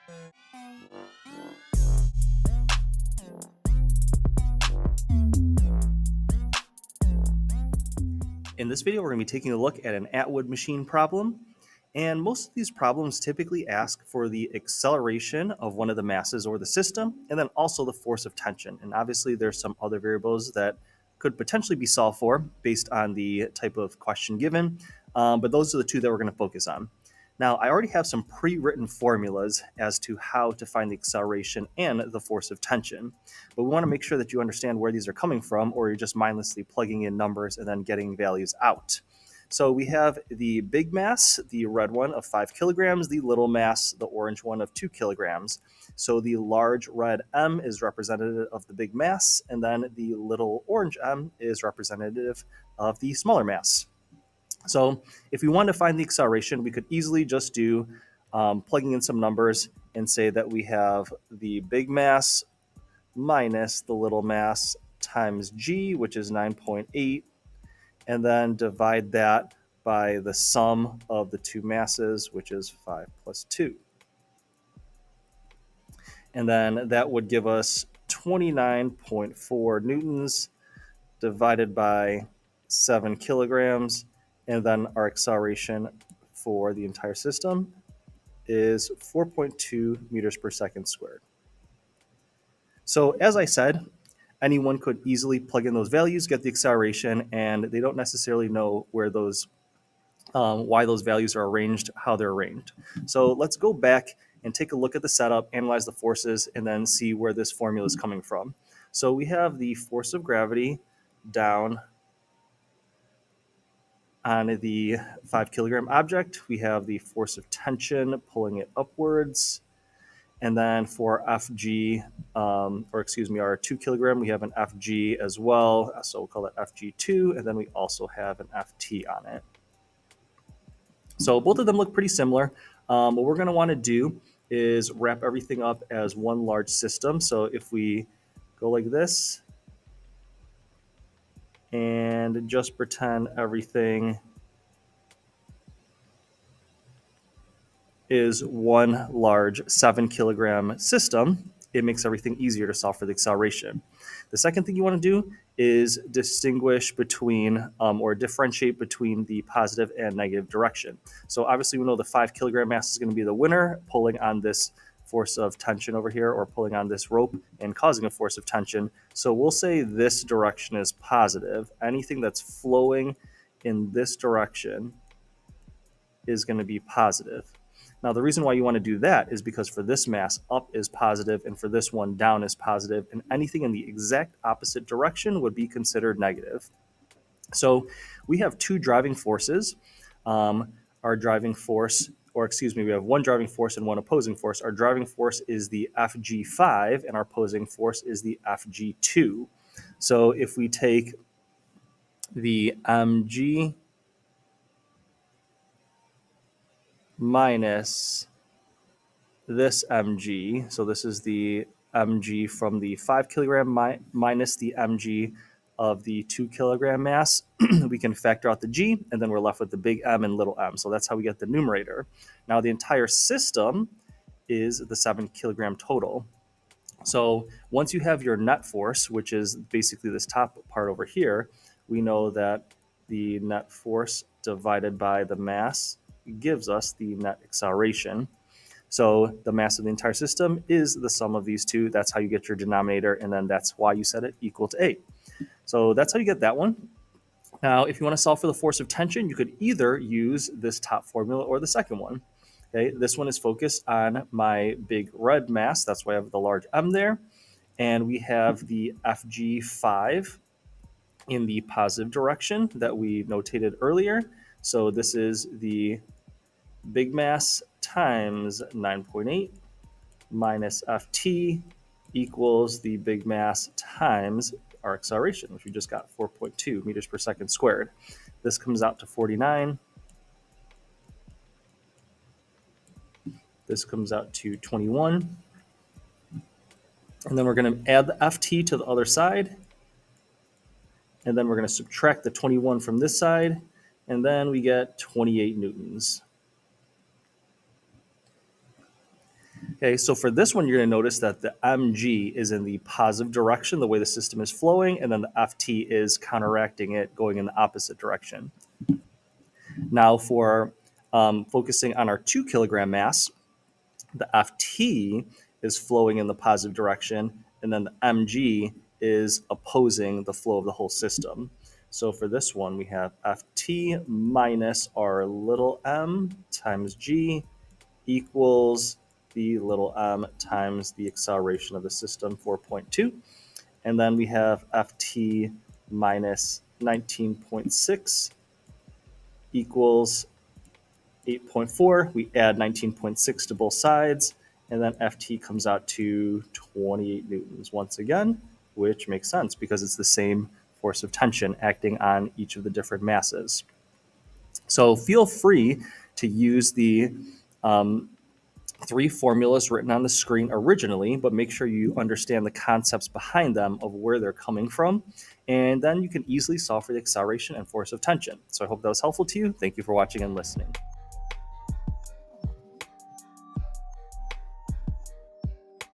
In this video, we're going to be taking a look at an Atwood machine problem. And most of these problems typically ask for the acceleration of one of the masses or the system, and then also the force of tension. And obviously, there's some other variables that could potentially be solved for based on the type of question given. But those are the two that we're going to focus on. Now, I already have some pre-written formulas as to how to find the acceleration and the force of tension. But we want to make sure that you understand where these are coming from, or you're just mindlessly plugging in numbers and then getting values out. So we have the big mass, the red one of 5 kilograms, the little mass, the orange one of 2 kilograms. So the large red M is representative of the big mass, and then the little orange M is representative of the smaller mass. So if we want to find the acceleration, we could easily just do plugging in some numbers and say that we have the big mass minus the little mass times g, which is 9.8, and then divide that by the sum of the two masses, which is 5 plus 2. And then that would give us 29.4 newtons divided by 7 kilograms. And then our acceleration for the entire system is 4.2 meters per second squared. So as I said, anyone could easily plug in those values, get the acceleration, and they don't necessarily know where those, why those values are arranged, how they're arranged. So let's go back and take a look at the setup, analyze the forces, and then see where this formula is coming from. So we have the force of gravity down on the 5 kilogram object. We have the force of tension pulling it upwards. And then for FG, our 2 kilogram, we have an FG as well. So we'll call it FG2. And then we also have an FT on it. So both of them look pretty similar. What we're going to want to do is wrap everything up as one large system. So if we go like this and just pretend everything is one large 7 kilogram system, it makes everything easier to solve for the acceleration. The second thing you want to do is distinguish between or differentiate between the positive and negative direction. So obviously we know the 5 kilogram mass is going to be the winner, pulling on this force of tension over here, or pulling on this rope and causing a force of tension. So we'll say this direction is positive. Anything that's flowing in this direction is going to be positive. Now, the reason why you want to do that is because for this mass, up is positive, and for this one, down is positive, and anything in the exact opposite direction would be considered negative. So we have two driving forces. Our driving force, we have one driving force and one opposing force. Our driving force is the FG5, and our opposing force is the FG2. So if we take the mg minus this mg, so this is the mg from the 5 kilogram minus the mg of the 2 kilogram mass, we can factor out the g, and then we're left with the big M and little m. So that's how we get the numerator. Now the entire system is the 7 kilogram total. So once you have your net force, which is basically this top part over here, we know that the net force divided by the mass gives us the net acceleration. So the mass of the entire system is the sum of these two. That's how you get your denominator, and then that's why you set it equal to 8. So that's how you get that one. Now, if you want to solve for the force of tension, you could either use this top formula or the second one. Okay, this one is focused on my big red mass. That's why I have the large M there. And we have the FG5 in the positive direction that we notated earlier. So this is the big mass times 9.8 minus Ft equals the big mass times our acceleration, which we just got 4.2 meters per second squared. This comes out to 49. This comes out to 21. And then we're going to add the Ft to the other side. And then we're going to subtract the 21 from this side. And then we get 28 newtons. Okay, so for this one, you're going to notice that the mg is in the positive direction, the way the system is flowing, and then the ft is counteracting it, going in the opposite direction. Now for focusing on our 2 kilogram mass, the ft is flowing in the positive direction, and then the mg is opposing the flow of the whole system. So for this one, we have ft minus our little m times g equals the little m times the acceleration of the system, 4.2. And then we have ft minus 19.6 equals 8.4. We add 19.6 to both sides, and then ft comes out to 28 newtons once again, which makes sense because it's the same force of tension acting on each of the different masses. So feel free to use the 3 formulas written on the screen originally, but make sure you understand the concepts behind them of where they're coming from. And then you can easily solve for the acceleration and force of tension. So I hope that was helpful to you. Thank you for watching and listening.